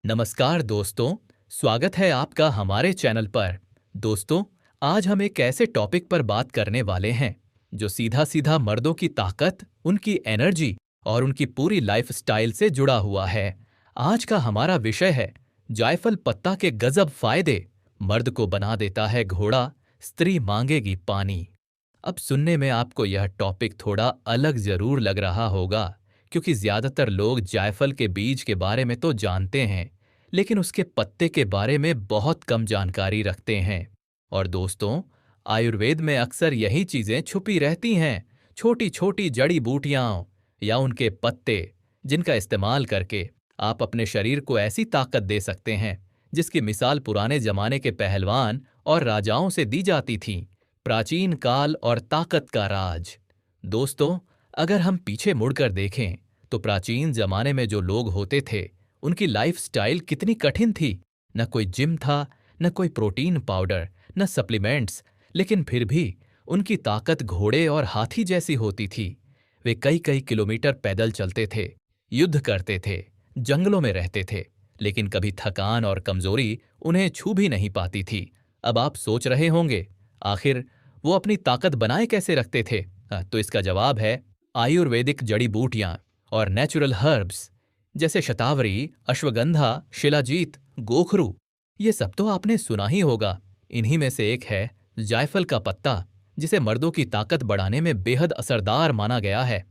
नमस्कार दोस्तों, स्वागत है आपका हमारे चैनल पर। दोस्तों, आज हम एक ऐसे टॉपिक पर बात करने वाले हैं जो सीधा सीधा मर्दों की ताकत, उनकी एनर्जी और उनकी पूरी लाइफस्टाइल से जुड़ा हुआ है। आज का हमारा विषय है जायफल पत्ता के गजब फायदे। मर्द को बना देता है घोड़ा, स्त्री मांगेगी पानी। अब सुनने में आपको यह टॉपिक थोड़ा अलग जरूर लग रहा होगा, क्योंकि ज्यादातर लोग जायफल के बीज के बारे में तो जानते हैं, लेकिन उसके पत्ते के बारे में बहुत कम जानकारी रखते हैं। और दोस्तों, आयुर्वेद में अक्सर यही चीजें छुपी रहती हैं, छोटी छोटी जड़ी बूटियां या उनके पत्ते, जिनका इस्तेमाल करके आप अपने शरीर को ऐसी ताकत दे सकते हैं जिसकी मिसाल पुराने जमाने के पहलवान और राजाओं से दी जाती थी। प्राचीन काल और ताकत का राज। दोस्तों, अगर हम पीछे मुड़कर देखें तो प्राचीन जमाने में जो लोग होते थे, उनकी लाइफस्टाइल कितनी कठिन थी। न कोई जिम था, न कोई प्रोटीन पाउडर, न सप्लीमेंट्स, लेकिन फिर भी उनकी ताकत घोड़े और हाथी जैसी होती थी। वे कई कई किलोमीटर पैदल चलते थे, युद्ध करते थे, जंगलों में रहते थे, लेकिन कभी थकान और कमजोरी उन्हें छू भी नहीं पाती थी। अब आप सोच रहे होंगे, आखिर वो अपनी ताकत बनाए कैसे रखते थे? तो इसका जवाब है आयुर्वेदिक जड़ी बूटियां और नेचुरल हर्ब्स, जैसे शतावरी, अश्वगंधा, शिलाजीत, गोखरू। ये सब तो आपने सुना ही होगा। इन्हीं में से एक है जायफल का पत्ता, जिसे मर्दों की ताकत बढ़ाने में बेहद असरदार माना गया है।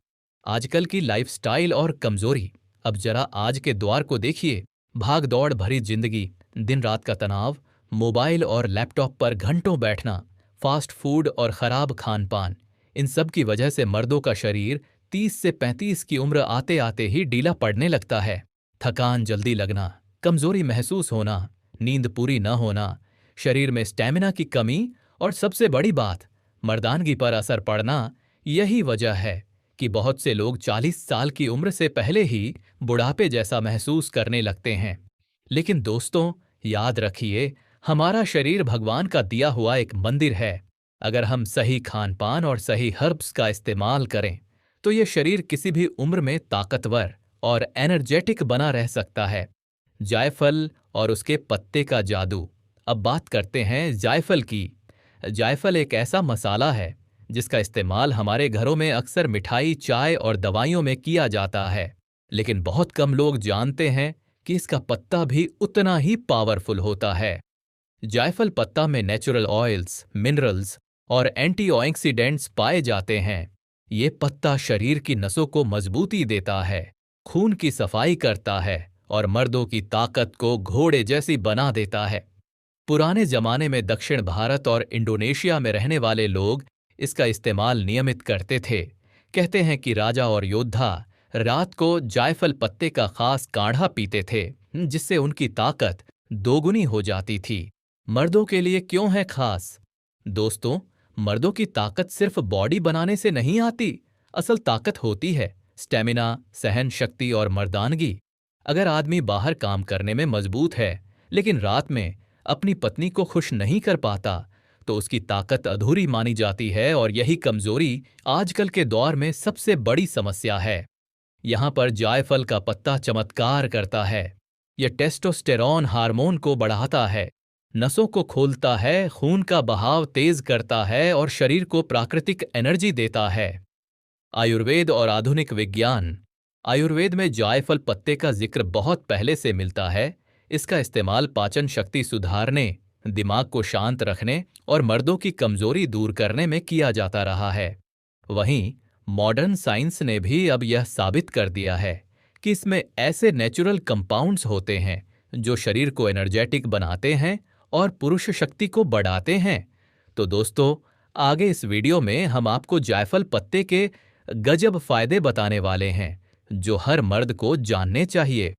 आजकल की लाइफस्टाइल और कमजोरी। अब जरा आज के द्वार को देखिए। भाग दौड़ भरी जिंदगी, दिन रात का तनाव, मोबाइल और लैपटॉप पर घंटों बैठना, फास्ट फूड और खराब खान पान, इन सब की वजह से मर्दों का शरीर 30 से 35 की उम्र आते आते ही ढीला पड़ने लगता है। थकान जल्दी लगना, कमजोरी महसूस होना, नींद पूरी न होना, शरीर में स्टैमिना की कमी और सबसे बड़ी बात, मर्दानगी पर असर पड़ना। यही वजह है कि बहुत से लोग 40 साल की उम्र से पहले ही बुढ़ापे जैसा महसूस करने लगते हैं। लेकिन दोस्तों, याद रखिए, हमारा शरीर भगवान का दिया हुआ एक मंदिर है। अगर हम सही खान पान और सही हर्ब्स का इस्तेमाल करें तो ये शरीर किसी भी उम्र में ताकतवर और एनर्जेटिक बना रह सकता है। जायफल और उसके पत्ते का जादू। अब बात करते हैं जायफल की। जायफल एक ऐसा मसाला है जिसका इस्तेमाल हमारे घरों में अक्सर मिठाई, चाय और दवाइयों में किया जाता है, लेकिन बहुत कम लोग जानते हैं कि इसका पत्ता भी उतना ही पावरफुल होता है। जायफल पत्ता में नेचुरल ऑयल्स, मिनरल्स और एंटीऑक्सीडेंट्स पाए जाते हैं। ये पत्ता शरीर की नसों को मजबूती देता है, खून की सफाई करता है और मर्दों की ताकत को घोड़े जैसी बना देता है। पुराने जमाने में दक्षिण भारत और इंडोनेशिया में रहने वाले लोग इसका इस्तेमाल नियमित करते थे। कहते हैं कि राजा और योद्धा रात को जायफल पत्ते का खास काढ़ा पीते थे, जिससे उनकी ताकत दोगुनी हो जाती थी। मर्दों के लिए क्यों है खास? दोस्तों, मर्दों की ताकत सिर्फ बॉडी बनाने से नहीं आती। असल ताकत होती है स्टेमिना, सहन शक्ति और मर्दानगी। अगर आदमी बाहर काम करने में मजबूत है, लेकिन रात में अपनी पत्नी को खुश नहीं कर पाता, तो उसकी ताकत अधूरी मानी जाती है और यही कमजोरी आजकल के दौर में सबसे बड़ी समस्या है। यहां पर जायफल का पत्ता चमत्कार करता है। यह टेस्टोस्टेरॉन हार्मोन को बढ़ाता है, नसों को खोलता है, खून का बहाव तेज करता है और शरीर को प्राकृतिक एनर्जी देता है। आयुर्वेद और आधुनिक विज्ञान। आयुर्वेद में जायफल पत्ते का जिक्र बहुत पहले से मिलता है। इसका इस्तेमाल पाचन शक्ति सुधारने, दिमाग को शांत रखने और मर्दों की कमजोरी दूर करने में किया जाता रहा है। वहीं मॉडर्न साइंस ने भी अब यह साबित कर दिया है कि इसमें ऐसे नेचुरल कंपाउंड्स होते हैं जो शरीर को एनर्जेटिक बनाते हैं और पुरुष शक्ति को बढ़ाते हैं। तो दोस्तों, आगे इस वीडियो में हम आपको जायफल पत्ते के गजब फायदे बताने वाले हैं जो हर मर्द को जानने चाहिए।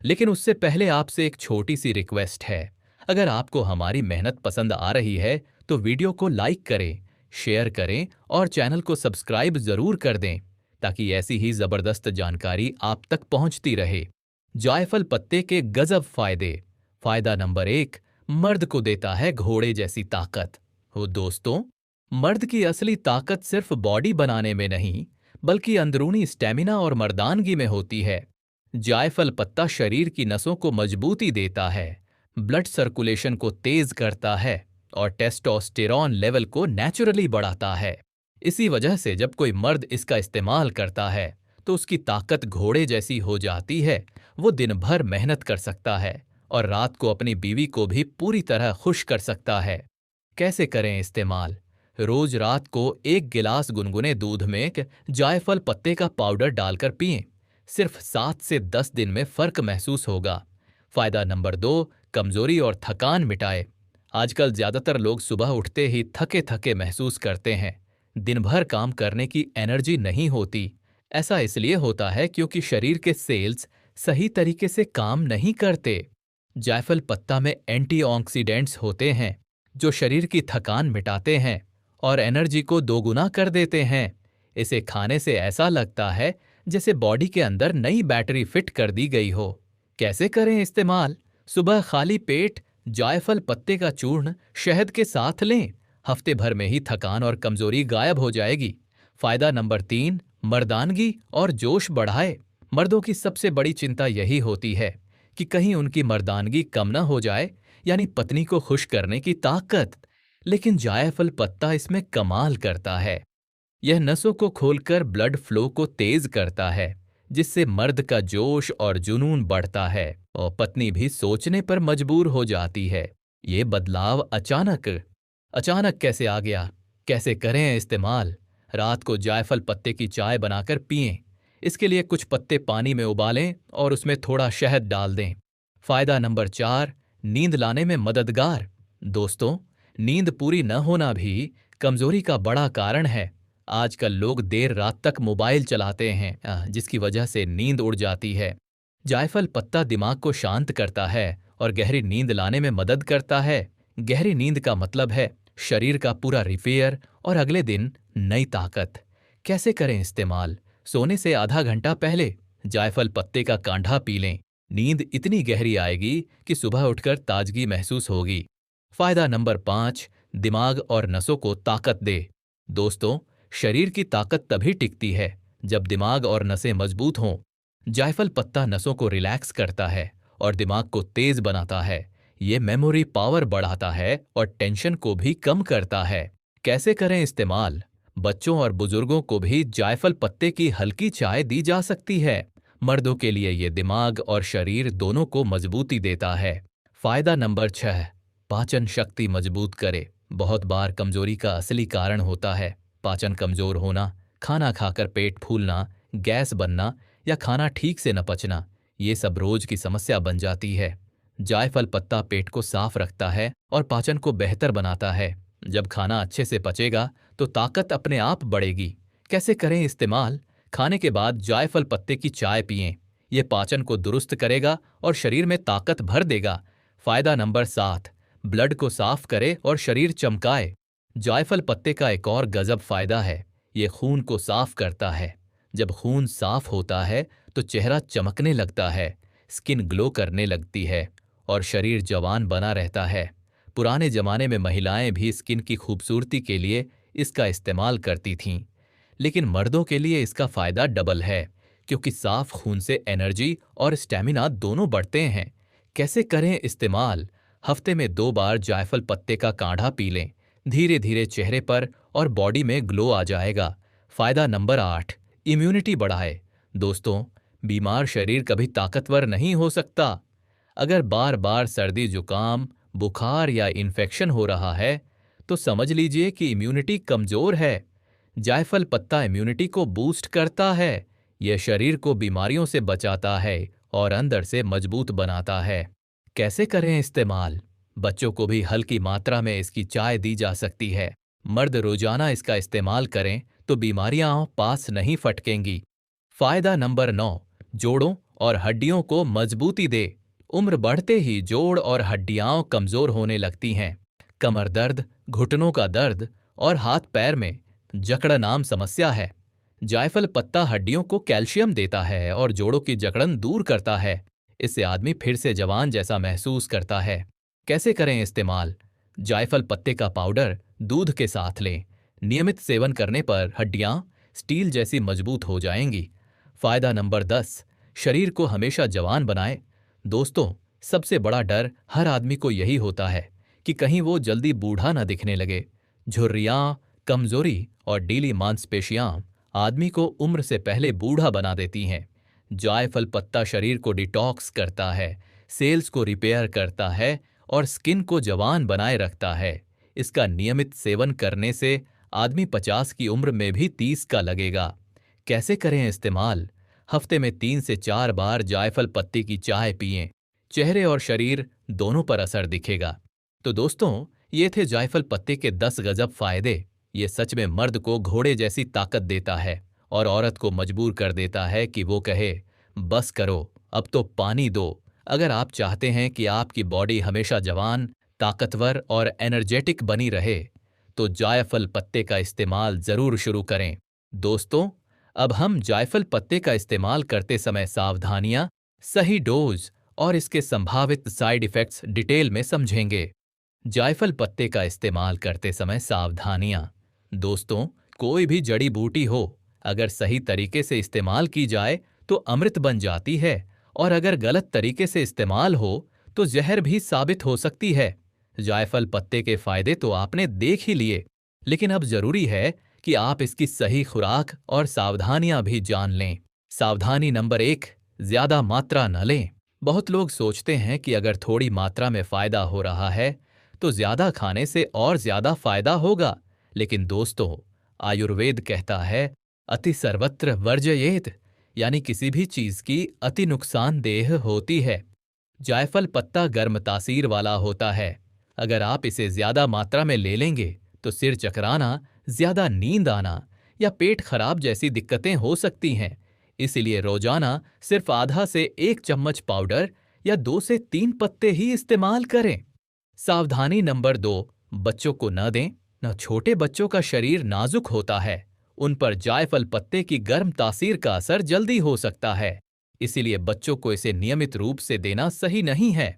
लेकिन उससे पहले आपसे एक छोटी सी रिक्वेस्ट है। अगर आपको हमारी मेहनत पसंद आ रही है तो वीडियो को लाइक करें, शेयर करें और चैनल को सब्सक्राइब जरूर कर दें, ताकि ऐसी ही जबरदस्त जानकारी आप तक पहुंचती रहे। जायफल पत्ते के गजब फायदे। फायदा नंबर 1, मर्द को देता है घोड़े जैसी ताकत। हो दोस्तों, मर्द की असली ताकत सिर्फ बॉडी बनाने में नहीं, बल्कि अंदरूनी स्टेमिना और मर्दानगी में होती है। जायफल पत्ता शरीर की नसों को मजबूती देता है, ब्लड सर्कुलेशन को तेज करता है और टेस्टोस्टेरॉन लेवल को नेचुरली बढ़ाता है। इसी वजह से जब कोई मर्द इसका इस्तेमाल करता है तो उसकी ताकत घोड़े जैसी हो जाती है। वो दिन भर मेहनत कर सकता है और रात को अपनी बीवी को भी पूरी तरह खुश कर सकता है। कैसे करें इस्तेमाल? रोज रात को 1 गिलास गुनगुने दूध में जायफल पत्ते का पाउडर डालकर पिएं। सिर्फ 7 से 10 दिन में फर्क महसूस होगा। फायदा नंबर 2, कमजोरी और थकान मिटाए। आजकल ज्यादातर लोग सुबह उठते ही थके थके महसूस करते हैं। दिन भर काम करने की एनर्जी नहीं होती। ऐसा इसलिए होता है क्योंकि शरीर के सेल्स सही तरीके से काम नहीं करते। जायफल पत्ता में एंटीऑक्सीडेंट्स होते हैं जो शरीर की थकान मिटाते हैं और एनर्जी को दोगुना कर देते हैं। इसे खाने से ऐसा लगता है जैसे बॉडी के अंदर नई बैटरी फिट कर दी गई हो। कैसे करें इस्तेमाल? सुबह खाली पेट जायफल पत्ते का चूर्ण शहद के साथ लें। हफ्ते भर में ही थकान और कमजोरी गायब हो जाएगी। फायदा नंबर 3, मर्दानगी और जोश बढ़ाए। मर्दों की सबसे बड़ी चिंता यही होती है कि कहीं उनकी मर्दानगी कम न हो जाए, यानी पत्नी को खुश करने की ताकत। लेकिन जायफल पत्ता इसमें कमाल करता है। यह नसों को खोलकर ब्लड फ्लो को तेज करता है, जिससे मर्द का जोश और जुनून बढ़ता है और पत्नी भी सोचने पर मजबूर हो जाती है। ये बदलाव अचानक कैसे आ गया? कैसे करें इस्तेमाल? रात को जायफल पत्ते की चाय बनाकर पिएं। इसके लिए कुछ पत्ते पानी में उबालें और उसमें थोड़ा शहद डाल दें। फायदा नंबर 4, नींद लाने में मददगार। दोस्तों, नींद पूरी न होना भी कमजोरी का बड़ा कारण है। आजकल लोग देर रात तक मोबाइल चलाते हैं, जिसकी वजह से नींद उड़ जाती है। जायफल पत्ता दिमाग को शांत करता है और गहरी नींद लाने में मदद करता है। गहरी नींद का मतलब है शरीर का पूरा रिपेयर और अगले दिन नई ताकत। कैसे करें इस्तेमाल? सोने से आधा घंटा पहले जायफल पत्ते का कांढा पी लें। नींद इतनी गहरी आएगी कि सुबह उठकर ताजगी महसूस होगी। फायदा नंबर 5, दिमाग और नसों को ताकत दे। दोस्तों, शरीर की ताकत तभी टिकती है जब दिमाग और नसें मजबूत हों। जायफल पत्ता नसों को रिलैक्स करता है और दिमाग को तेज बनाता है। ये मेमोरी पावर बढ़ाता है और टेंशन को भी कम करता है। कैसे करें इस्तेमाल? बच्चों और बुजुर्गों को भी जायफल पत्ते की हल्की चाय दी जा सकती है। मर्दों के लिए ये दिमाग और शरीर दोनों को मजबूती देता है। फायदा नंबर 6, पाचन शक्ति मजबूत करे। बहुत बार कमजोरी का असली कारण होता है पाचन कमजोर होना, खाना खाकर पेट फूलना, गैस बनना या खाना ठीक से न पचना। ये सब रोज की समस्या बन जाती है। जायफल पत्ता पेट को साफ रखता है और पाचन को बेहतर बनाता है। जब खाना अच्छे से पचेगा तो ताकत अपने आप बढ़ेगी। कैसे करें इस्तेमाल? खाने के बाद जायफल पत्ते की चाय पिएं। ये पाचन को दुरुस्त करेगा और शरीर में ताकत भर देगा। फायदा नंबर 7, ब्लड को साफ करे और शरीर चमकाए। जायफल पत्ते का एक और गजब फायदा है, ये खून को साफ करता है। जब खून साफ होता है तो चेहरा चमकने लगता है, स्किन ग्लो करने लगती है और शरीर जवान बना रहता है। पुराने जमाने में महिलाएं भी स्किन की खूबसूरती के लिए इसका इस्तेमाल करती थीं, लेकिन मर्दों के लिए इसका फायदा डबल है, क्योंकि साफ खून से एनर्जी और स्टैमिना दोनों बढ़ते हैं। कैसे करें इस्तेमाल? हफ्ते में 2 बार जायफल पत्ते का काढ़ा पी लें। धीरे धीरे चेहरे पर और बॉडी में ग्लो आ जाएगा। फायदा नंबर 8, इम्यूनिटी बढ़ाए। दोस्तों, बीमार शरीर कभी ताकतवर नहीं हो सकता। अगर बार बार सर्दी, जुकाम, बुखार या इन्फेक्शन हो रहा है तो समझ लीजिए कि इम्यूनिटी कमजोर है। जायफल पत्ता इम्यूनिटी को बूस्ट करता है। यह शरीर को बीमारियों से बचाता है और अंदर से मजबूत बनाता है। कैसे करें इस्तेमाल? बच्चों को भी हल्की मात्रा में इसकी चाय दी जा सकती है। मर्द रोजाना इसका इस्तेमाल करें तो बीमारियां पास नहीं फटकेंगी। फायदा नंबर 9, जोड़ों और हड्डियों को मजबूती दे। उम्र बढ़ते ही जोड़ और हड्डियां कमजोर होने लगती हैं। कमर दर्द, घुटनों का दर्द और हाथ पैर में जकड़न आम समस्या है। जायफल पत्ता हड्डियों को कैल्शियम देता है और जोड़ों की जकड़न दूर करता है। इससे आदमी फिर से जवान जैसा महसूस करता है। कैसे करें इस्तेमाल? जायफल पत्ते का पाउडर दूध के साथ लें। नियमित सेवन करने पर हड्डियां स्टील जैसी मजबूत हो जाएंगी। फायदा नंबर 10, शरीर को हमेशा जवान बनाए। दोस्तों, सबसे बड़ा डर हर आदमी को यही होता है कि कहीं वो जल्दी बूढ़ा ना दिखने लगे। झुर्रियां, कमजोरी और ढीली मांसपेशियां आदमी को उम्र से पहले बूढ़ा बना देती हैं। जायफल पत्ता शरीर को डिटॉक्स करता है, सेल्स को रिपेयर करता है और स्किन को जवान बनाए रखता है। इसका नियमित सेवन करने से आदमी 50 की उम्र में भी 30 का लगेगा। कैसे करें इस्तेमाल? हफ्ते में 3 से 4 बार जायफल पत्ती की चाय पिएं। चेहरे और शरीर दोनों पर असर दिखेगा। तो दोस्तों, ये थे जायफल पत्ते के 10 गजब फायदे। ये सच में मर्द को घोड़े जैसी ताकत देता है और औरत को मजबूर कर देता है कि वो कहे, बस करो, अब तो पानी दो। अगर आप चाहते हैं कि आपकी बॉडी हमेशा जवान, ताकतवर और एनर्जेटिक बनी रहे, तो जायफल पत्ते का इस्तेमाल जरूर शुरू करें। दोस्तों, अब हम जायफल पत्ते का इस्तेमाल करते समय सावधानियां, सही डोज और इसके संभावित साइड इफेक्ट्स डिटेल में समझेंगे। जायफल पत्ते का इस्तेमाल करते समय सावधानियां। दोस्तों, कोई भी जड़ी बूटी हो, अगर सही तरीके से इस्तेमाल की जाए तो अमृत बन जाती है, और अगर गलत तरीके से इस्तेमाल हो तो जहर भी साबित हो सकती है। जायफल पत्ते के फायदे तो आपने देख ही लिए, लेकिन अब जरूरी है कि आप इसकी सही खुराक और सावधानियां भी जान लें। सावधानी नंबर 1, ज्यादा मात्रा न लें। बहुत लोग सोचते हैं कि अगर थोड़ी मात्रा में फायदा हो रहा है तो ज्यादा खाने से और ज्यादा फायदा होगा। लेकिन दोस्तों, आयुर्वेद कहता है, अति सर्वत्र वर्जयेत, यानी किसी भी चीज की अति नुकसानदेह होती है। जायफल पत्ता गर्म तासीर वाला होता है। अगर आप इसे ज्यादा मात्रा में ले लेंगे तो सिर चकराना, ज्यादा नींद आना या पेट खराब जैसी दिक्कतें हो सकती हैं। इसलिए रोजाना सिर्फ आधा से 1 चम्मच पाउडर या 2 से 3 पत्ते ही इस्तेमाल करें। सावधानी नंबर 2, बच्चों को न दें। न छोटे बच्चों का शरीर नाजुक होता है, उन पर जायफल पत्ते की गर्म तासीर का असर जल्दी हो सकता है। इसीलिए बच्चों को इसे नियमित रूप से देना सही नहीं है।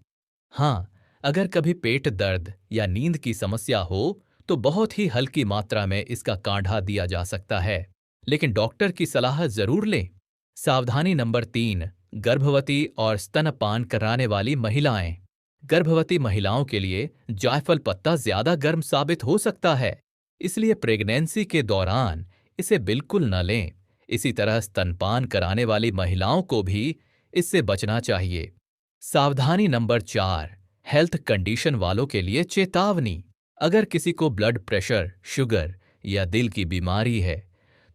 हाँ, अगर कभी पेट दर्द या नींद की समस्या हो तो बहुत ही हल्की मात्रा में इसका काढ़ा दिया जा सकता है, लेकिन डॉक्टर की सलाह जरूर लें। सावधानी नंबर 3, गर्भवती और स्तनपान कराने वाली महिलाएं। गर्भवती महिलाओं के लिए जायफल पत्ता ज्यादा गर्म साबित हो सकता है, इसलिए प्रेगनेंसी के दौरान इसे बिल्कुल न लें। इसी तरह स्तनपान कराने वाली महिलाओं को भी इससे बचना चाहिए। सावधानी नंबर 4, हेल्थ कंडीशन वालों के लिए चेतावनी। अगर किसी को ब्लड प्रेशर, शुगर या दिल की बीमारी है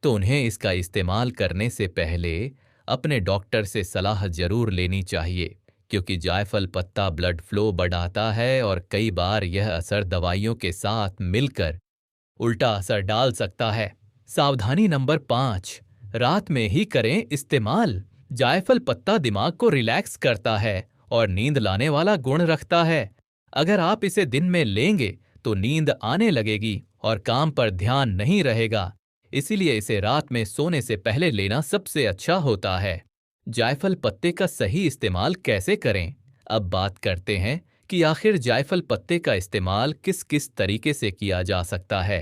तो उन्हें इसका इस्तेमाल करने से पहले अपने डॉक्टर से सलाह जरूर लेनी चाहिए, क्योंकि जायफल पत्ता ब्लड फ्लो बढ़ाता है और कई बार यह असर दवाइयों के साथ मिलकर उल्टा असर डाल सकता है। सावधानी नंबर 5, रात में ही करें इस्तेमाल। जायफल पत्ता दिमाग को रिलैक्स करता है और नींद लाने वाला गुण रखता है। अगर आप इसे दिन में लेंगे तो नींद आने लगेगी और काम पर ध्यान नहीं रहेगा। इसीलिए इसे रात में सोने से पहले लेना सबसे अच्छा होता है। जायफल पत्ते का सही इस्तेमाल कैसे करें? अब बात करते हैं कि आखिर जायफल पत्ते का इस्तेमाल किस किस तरीके से किया जा सकता है।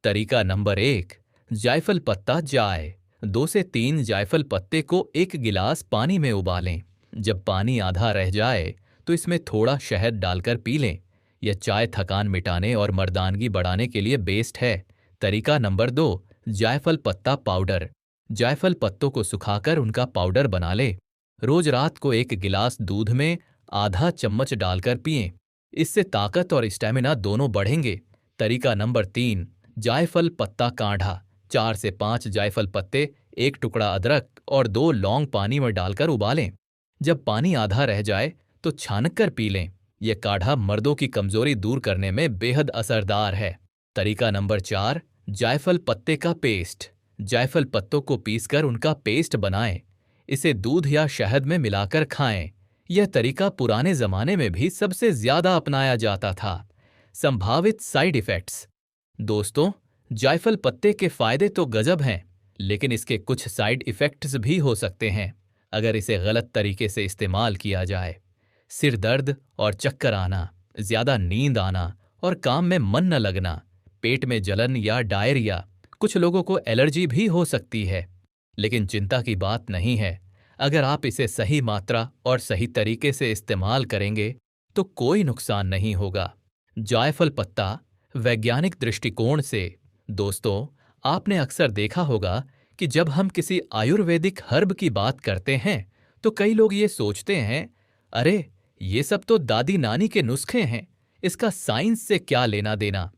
तरीका नंबर 1, जायफल पत्ता चाय। 2 से 3 जायफल पत्ते को 1 गिलास पानी में उबालें। जब पानी आधा रह जाए तो इसमें थोड़ा शहद डालकर पी लें। यह चाय थकान मिटाने और मर्दानगी बढ़ाने के लिए बेस्ट है। तरीका नंबर 2, जायफल पत्ता पाउडर। जायफल पत्तों को सुखाकर उनका पाउडर बना ले। रोज रात को 1 गिलास दूध में आधा चम्मच डालकर पिएं। इससे ताकत और स्टैमिना दोनों बढ़ेंगे। तरीका नंबर 3, जायफल पत्ता काढ़ा। 4 से 5 जायफल पत्ते, 1 टुकड़ा अदरक और 2 लौंग पानी में डालकर उबालें। जब पानी आधा रह जाए तो छानक कर पी लें। यह काढ़ा मर्दों की कमजोरी दूर करने में बेहद असरदार है। तरीका नंबर 4, जायफल पत्ते का पेस्ट। जायफल पत्तों को पीसकर उनका पेस्ट बनाएं। इसे दूध या शहद में मिलाकर खाएं। यह तरीका पुराने जमाने में भी सबसे ज्यादा अपनाया जाता था। संभावित साइड इफेक्ट्स। दोस्तों, जायफल पत्ते के फायदे तो गजब हैं, लेकिन इसके कुछ साइड इफेक्ट्स भी हो सकते हैं अगर इसे गलत तरीके से इस्तेमाल किया जाए। सिर दर्द और चक्कर आना, ज्यादा नींद आना और काम में मन न लगना, पेट में जलन या डायरिया, कुछ लोगों को एलर्जी भी हो सकती है। लेकिन चिंता की बात नहीं है। अगर आप इसे सही मात्रा और सही तरीके से इस्तेमाल करेंगे तो कोई नुकसान नहीं होगा। जायफल पत्ता वैज्ञानिक दृष्टिकोण से, दोस्तों, आपने अक्सर देखा होगा कि जब हम किसी आयुर्वेदिक हर्ब की बात करते हैं तो कई लोग ये सोचते हैं, अरे ये सब तो दादी नानी के नुस्खे हैं, इसका साइंस से क्या लेना देना।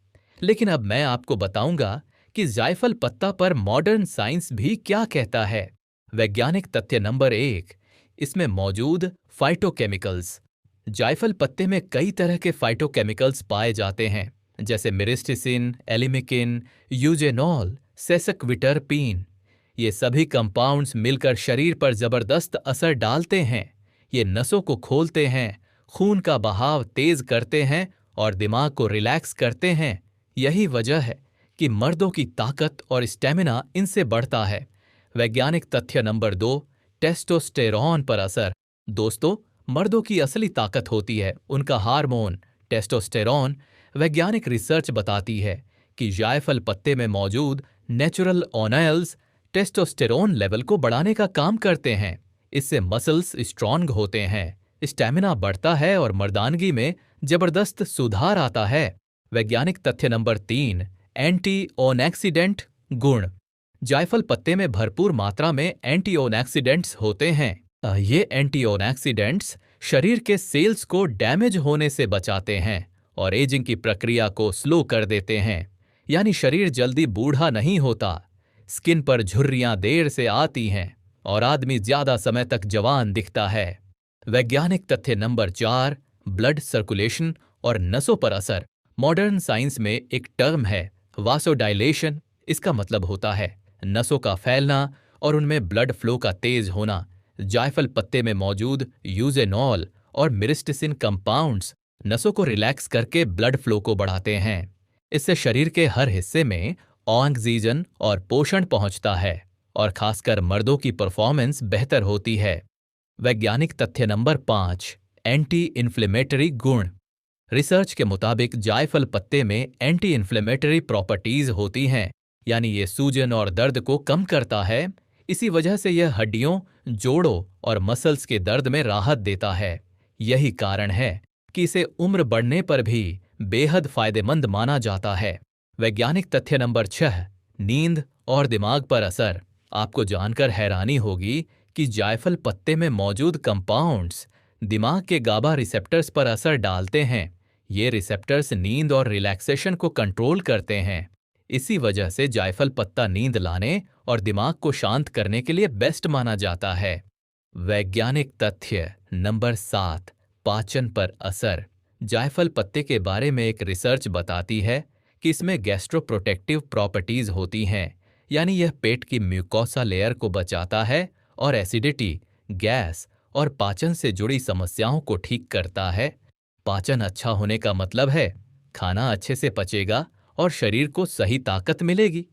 लेकिन अब मैं आपको बताऊंगा कि जायफल पत्ता पर मॉडर्न साइंस भी क्या कहता है। वैज्ञानिक तथ्य नंबर 1, इसमें मौजूद फाइटोकेमिकल्स। जायफल पत्ते में कई तरह के फाइटोकेमिकल्स पाए जाते हैं, जैसे मिरिस्टिसिन, एलिमिकिन, यूजेनॉल, सेसक्विटरपीन। ये सभी कंपाउंड्स मिलकर शरीर पर जबरदस्त असर डालते हैं। ये नसों को खोलते हैं, खून का बहाव तेज करते हैं और दिमाग को रिलैक्स करते हैं। यही वजह है कि मर्दों की ताकत और स्टेमिना इनसे बढ़ता है। वैज्ञानिक तथ्य नंबर 2, टेस्टोस्टेरॉन पर असर। दोस्तों, मर्दों की असली ताकत होती है उनका हार्मोन टेस्टोस्टेरॉन। वैज्ञानिक रिसर्च बताती है कि जायफल पत्ते में मौजूद नेचुरल ऑनयल्स टेस्टोस्टेरोन लेवल को बढ़ाने का काम करते हैं। इससे मसल्स स्ट्रांग होते हैं, स्टैमिना बढ़ता है और मर्दानगी में जबरदस्त सुधार आता है। वैज्ञानिक तथ्य नंबर 3, एंटी-ऑक्सीडेंट गुण। जायफल पत्ते में भरपूर मात्रा में एंटी-ऑक्सीडेंट्स होते हैं। ये एंटी-ऑक्सीडेंट्स शरीर के सेल्स को डैमेज होने से बचाते हैं और एजिंग की प्रक्रिया को स्लो कर देते हैं, यानी शरीर जल्दी बूढ़ा नहीं होता। स्किन पर झुर्रियां देर से आती हैं और आदमी ज्यादा समय तक जवान दिखता है। वैज्ञानिक तथ्य नंबर 4, ब्लड सर्कुलेशन और नसों पर असर। मॉडर्न साइंस में एक टर्म है वासोडाइलेशन। इसका मतलब होता है नसों का फैलना और उनमें ब्लड फ्लो का तेज होना। जायफल पत्ते में मौजूद यूजेनॉल और मिरिस्टिसिन कंपाउंड्स नसों को रिलैक्स करके ब्लड फ्लो को बढ़ाते हैं। इससे शरीर के हर हिस्से में ऑक्सीजन और पोषण पहुंचता है और खासकर मर्दों की परफॉर्मेंस बेहतर होती है। वैज्ञानिक तथ्य नंबर 5, एंटी इन्फ्लेमेटरी गुण। रिसर्च के मुताबिक जायफल पत्ते में एंटी इन्फ्लेमेटरी प्रॉपर्टीज होती हैं, यानी ये सूजन और दर्द को कम करता है। इसी वजह से यह हड्डियों, जोड़ों और मसल्स के दर्द में राहत देता है। यही कारण है कि इसे उम्र बढ़ने पर भी बेहद फायदेमंद माना जाता है। वैज्ञानिक तथ्य नंबर 6, नींद और दिमाग पर असर। आपको जानकर हैरानी होगी कि जायफल पत्ते में मौजूद कंपाउंड्स दिमाग के गाबा रिसेप्टर्स पर असर डालते हैं। ये रिसेप्टर्स नींद और रिलैक्सेशन को कंट्रोल करते हैं। इसी वजह से जायफल पत्ता नींद लाने और दिमाग को शांत करने के लिए बेस्ट माना जाता है। वैज्ञानिक तथ्य नंबर 7, पाचन पर असर। जायफल पत्ते के बारे में एक रिसर्च बताती है कि इसमें गैस्ट्रोप्रोटेक्टिव प्रॉपर्टीज होती हैं, यानी यह पेट की म्यूकोसा लेयर को बचाता है और एसिडिटी, गैस और पाचन से जुड़ी समस्याओं को ठीक करता है। पाचन अच्छा होने का मतलब है खाना अच्छे से पचेगा और शरीर को सही ताकत मिलेगी।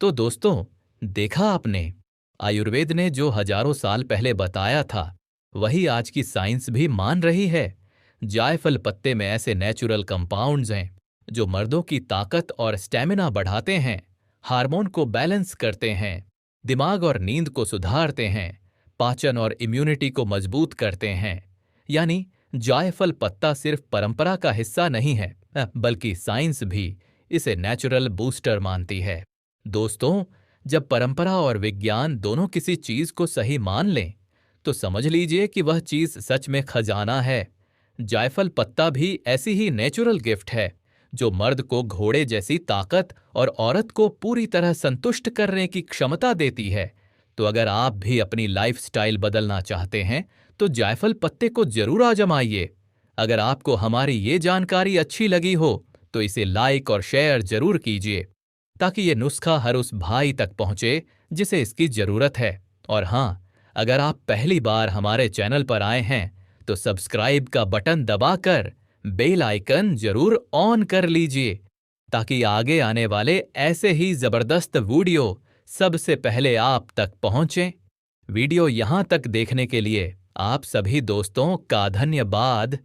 तो दोस्तों, देखा आपने, आयुर्वेद ने जो हजारों साल पहले बताया था वही आज की साइंस भी मान रही है। जायफल पत्ते में ऐसे नेचुरल कंपाउंड्स हैं जो मर्दों की ताकत और स्टेमिना बढ़ाते हैं, हार्मोन को बैलेंस करते हैं, दिमाग और नींद को सुधारते हैं, पाचन और इम्यूनिटी को मजबूत करते हैं। यानी जायफल पत्ता सिर्फ परंपरा का हिस्सा नहीं है, बल्कि साइंस भी इसे नेचुरल बूस्टर मानती है। दोस्तों, जब परंपरा और विज्ञान दोनों किसी चीज को सही मान लें तो समझ लीजिए कि वह चीज सच में खजाना है। जायफल पत्ता भी ऐसी ही नेचुरल गिफ्ट है जो मर्द को घोड़े जैसी ताकत और औरत को पूरी तरह संतुष्ट करने की क्षमता देती है। तो अगर आप भी अपनी लाइफस्टाइल बदलना चाहते हैं तो जायफल पत्ते को जरूर आजमाइए। अगर आपको हमारी ये जानकारी अच्छी लगी हो तो इसे लाइक और शेयर जरूर कीजिए ताकि ये नुस्खा हर उस भाई तक पहुंचे जिसे इसकी जरूरत है। और हाँ, अगर आप पहली बार हमारे चैनल पर आए हैं तो सब्सक्राइब का बटन दबाकर बेल आइकन जरूर ऑन कर लीजिए ताकि आगे आने वाले ऐसे ही जबरदस्त वीडियो सबसे पहले आप तक पहुंचें। वीडियो यहां तक देखने के लिए आप सभी दोस्तों का धन्यवाद।